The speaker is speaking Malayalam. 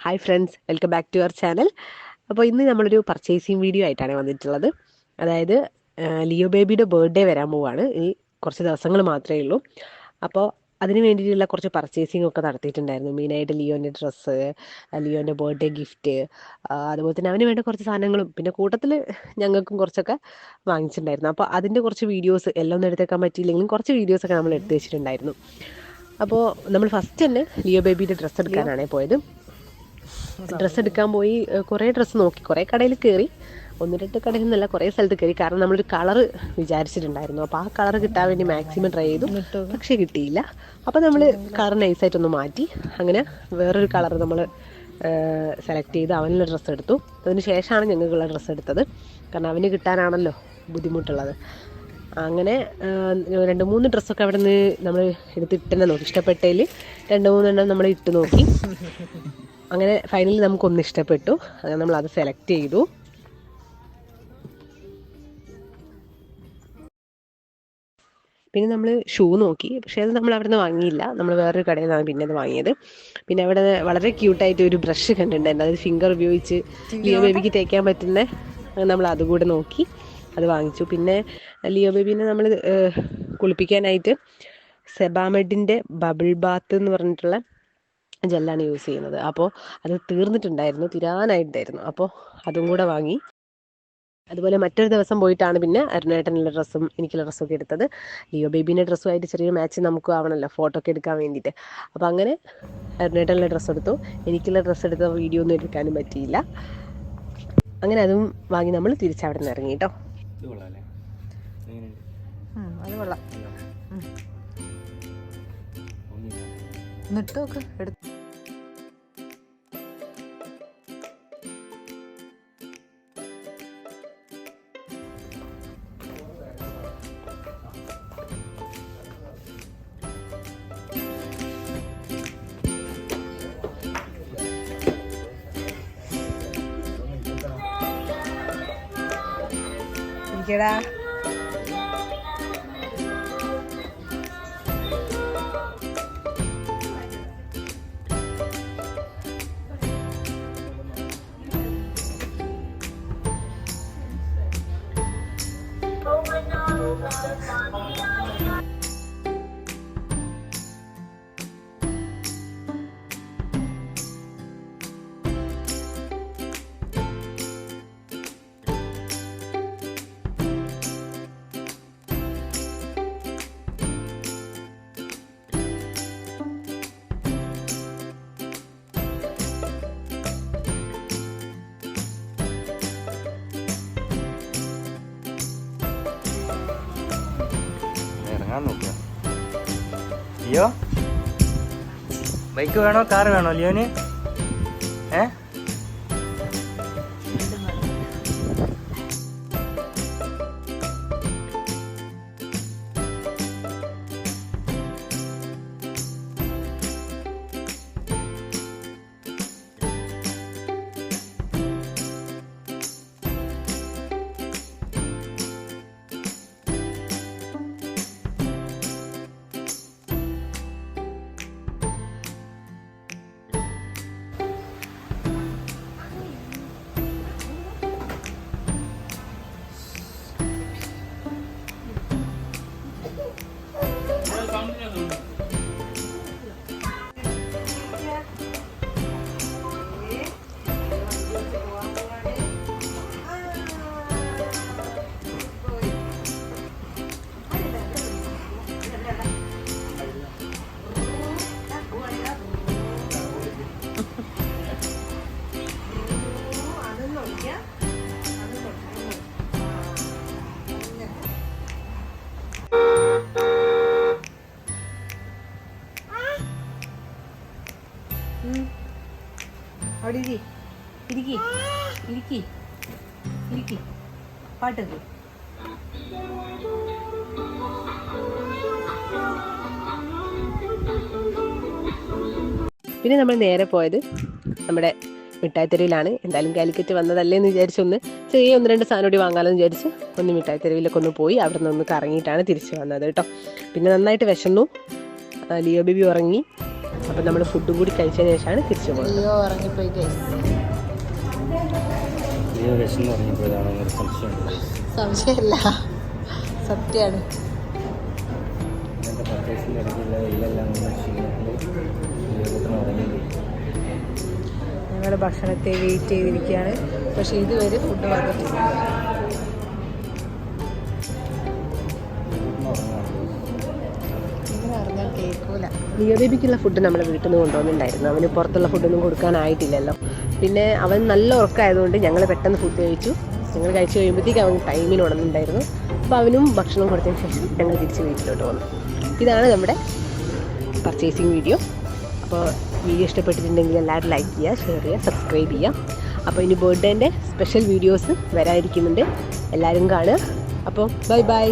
Hi friends, welcome back to our channel. അപ്പോൾ ഇന്ന് നമ്മളൊരു പർച്ചേസിങ് വീഡിയോ ആയിട്ടാണ് വന്നിട്ടുള്ളത്. അതായത് ലിയോ ബേബിയുടെ ബർത്ത്ഡേ വരാൻ പോവാണ്. ഈ കുറച്ച് ദിവസങ്ങൾ മാത്രമേ ഉള്ളൂ. അപ്പോൾ അതിന് വേണ്ടിയിട്ടുള്ള കുറച്ച് പർച്ചേസിംഗ് ഒക്കെ നടത്തിയിട്ടുണ്ടായിരുന്നു. മെയിനായിട്ട് ലിയോൻ്റെ ഡ്രസ്സ്, ലിയോൻ്റെ ബർത്ത്ഡേ ഗിഫ്റ്റ്, അതുപോലെ തന്നെ അവന് വേണ്ട കുറച്ച് സാധനങ്ങളും പിന്നെ കൂട്ടത്തിൽ ഞങ്ങൾക്കും കുറച്ചൊക്കെ വാങ്ങിച്ചിട്ടുണ്ടായിരുന്നു. അപ്പോൾ അതിൻ്റെ കുറച്ച് വീഡിയോസ് എല്ലാം ഒന്നും എടുത്തേക്കാൻ പറ്റിയില്ലെങ്കിലും കുറച്ച് വീഡിയോസൊക്കെ നമ്മൾ എടുത്ത് വെച്ചിട്ടുണ്ടായിരുന്നു. അപ്പോൾ നമ്മൾ ഫസ്റ്റ് തന്നെ ലിയോ ബേബിയുടെ ഡ്രസ്സ് എടുക്കാനാണ് പോയത്. ഡ്രസ്സ് എടുക്കാൻ പോയി കുറേ ഡ്രസ്സ് നോക്കി, കുറേ കടയിൽ കയറി, ഒന്ന് രണ്ട് കടയിൽ നിന്നല്ല കുറേ സ്ഥലത്ത് കയറി. കാരണം നമ്മളൊരു കളറ് വിചാരിച്ചിട്ടുണ്ടായിരുന്നു. അപ്പോൾ ആ കളർ കിട്ടാൻ വേണ്ടി മാക്സിമം ട്രൈ ചെയ്തു, പക്ഷേ കിട്ടിയില്ല. അപ്പോൾ നമ്മൾ കളർ നൈസായിട്ടൊന്ന് മാറ്റി അങ്ങനെ വേറൊരു കളർ നമ്മൾ സെലക്ട് ചെയ്ത് അവനുള്ള ഡ്രസ്സ് എടുത്തു. അതിന് ശേഷമാണ് ഞങ്ങൾക്കുള്ള ഡ്രസ്സ് എടുത്തത്. കാരണം അവന് കിട്ടാനാണല്ലോ ബുദ്ധിമുട്ടുള്ളത്. അങ്ങനെ 2-3 ഡ്രസ്സൊക്കെ അവിടെ നിന്ന് നമ്മൾ എടുത്തിട്ട് തന്നെ നോക്കി. ഇഷ്ടപ്പെട്ടതിൽ 2-3 നമ്മൾ ഇട്ട് നോക്കി. അങ്ങനെ ഫൈനലി നമുക്കൊന്ന് ഇഷ്ടപ്പെട്ടു. അങ്ങനെ നമ്മൾ അത് സെലക്ട് ചെയ്തു. പിന്നെ നമ്മൾ ഷൂ നോക്കി, പക്ഷേ അത് നമ്മൾ അവിടെ നിന്ന് വാങ്ങിയില്ല. നമ്മൾ വേറൊരു കടയിൽ നിന്നാണ് പിന്നെ അത് വാങ്ങിയത്. പിന്നെ അവിടെ വളരെ ക്യൂട്ടായിട്ട് ഒരു ബ്രഷ് കണ്ടിട്ടുണ്ടായിരുന്നു. അതായത് ഫിംഗർ ഉപയോഗിച്ച് ലിയോ ബേബിക്ക് തേക്കാൻ പറ്റുന്ന, നമ്മൾ അതുകൂടെ നോക്കി അത് വാങ്ങിച്ചു. പിന്നെ ലിയോ ബേബീനെ നമ്മൾ കുളിപ്പിക്കാനായിട്ട് സെബാമെഡിൻ്റെ ബബിൾ ബാത്ത് എന്ന് പറഞ്ഞിട്ടുള്ള ജെല്ലാണ് യൂസ് ചെയ്യുന്നത്. അപ്പോൾ അത് തീരാനായിട്ടായിരുന്നു. അപ്പോൾ അതും കൂടെ വാങ്ങി. അതുപോലെ മറ്റൊരു ദിവസം പോയിട്ടാണ് പിന്നെ അരുണേട്ടനുള്ള ഡ്രസ്സും എനിക്കുള്ള ഡ്രസ്സൊക്കെ എടുത്തത്. ലിയോ ബേബീൻ്റെ ഡ്രസ്സുമായിട്ട് ചെറിയൊരു മാച്ച് നമുക്ക് ആവണമല്ലോ ഫോട്ടോ ഒക്കെ എടുക്കാൻ വേണ്ടിയിട്ട്. അപ്പോൾ അങ്ങനെ അരുണേട്ടനുള്ള ഡ്രസ്സ് എടുത്തു. എനിക്കുള്ള ഡ്രസ്സ് എടുത്ത വീഡിയോ ഒന്നും എടുക്കാനും പറ്റിയില്ല. അങ്ങനെ അതും വാങ്ങി നമ്മൾ തിരിച്ചവിടെ നിന്ന് ഇറങ്ങി കേട്ടോ. അത് കൊള്ളാം. എന്നിട്ടൊക്കെ എടുത്തു. ഇരിക്കടാ. ലിയോ, ബൈക്ക് വേണോ കാർ വേണോ ലിയോന്? അവിടെ ഇരിക്കി പാട്ടത്. പിന്നെ നമ്മൾ നേരെ പോയത് നമ്മുടെ മിഠായിത്തെരുവിലാണ്. എന്തായാലും കാലിക്കറ്റ് വന്നതല്ലേ എന്ന് വിചാരിച്ചൊന്ന് ചെറിയ 1-2 സാധനം കൂടി വാങ്ങാമെന്ന് വിചാരിച്ച് ഒന്ന് മിഠായിത്തെരുവിലൊക്കെ ഒന്ന് പോയി അവിടെ നിന്ന് കറങ്ങിയിട്ടാണ് തിരിച്ചു വന്നത് കേട്ടോ. പിന്നെ നന്നായിട്ട് വിശന്നു. ലിയോ ബേബി ഉറങ്ങി. അപ്പോൾ നമ്മൾ ഫുഡും കൂടി കഴിച്ചതിന് ശേഷമാണ് തിരിച്ചു പോകുന്നത്. ലിയോ ഇറങ്ങിപ്പോയി ലിയോ വിശന്ന് ഇറങ്ങിപ്പോയതാണെന്നൊരു സംശയമുണ്ട്. സംശയമില്ല, സത്യമാണ്. ഇങ്ങനത്തെ പർച്ചേസിൻ്റെ ഇടയ്ക്കുള്ള വെയിലെല്ലാം ഇറങ്ങിപ്പോയി. ഞങ്ങൾ ഭക്ഷണത്തെ വെയിറ്റ് ചെയ്തിരിക്കുകയാണ്. പക്ഷേ ഇതുവരെ ഫുഡ് വന്നിട്ടില്ല. ഇങ്ങനെ അറിഞ്ഞാൽ കേൾക്കൂല. ലിയോ ബേബിക്കുള്ള ഫുഡ് നമ്മൾ വീട്ടിൽ നിന്ന് കൊണ്ടുവന്നിട്ടുണ്ടായിരുന്നു. അവന് പുറത്തുള്ള ഫുഡൊന്നും കൊടുക്കാനായിട്ടില്ലല്ലോ. പിന്നെ അവൻ നല്ല ഉറക്കമായതുകൊണ്ട് ഞങ്ങൾ പെട്ടെന്ന് ഫുഡ് കഴിച്ചു. ഞങ്ങൾ കഴിച്ച് കഴിയുമ്പോഴത്തേക്ക് അവൻ ടൈമിന് ഉണർന്നിട്ടുണ്ടായിരുന്നു. അപ്പോൾ അവനും ഭക്ഷണം കൊടുത്തതിന് ശേഷം ഞങ്ങൾ തിരിച്ച് വീട്ടിലോട്ട് വന്നു. ഇതാണ് നമ്മുടെ പർച്ചേസിങ് വീഡിയോ. അപ്പോൾ വീഡിയോ ഇഷ്ടപ്പെട്ടിട്ടുണ്ടെങ്കിൽ എല്ലാവരും ലൈക്ക് ചെയ്യുക, ഷെയർ ചെയ്യുക, സബ്സ്ക്രൈബ് ചെയ്യുക. അപ്പോൾ ഇനി ബർത്ത്ഡേൻ്റെ സ്പെഷ്യൽ വീഡിയോസ് വരാതിരിക്കുന്നുണ്ട്. എല്ലാവരും കാണുക. അപ്പോൾ ബൈ ബൈ.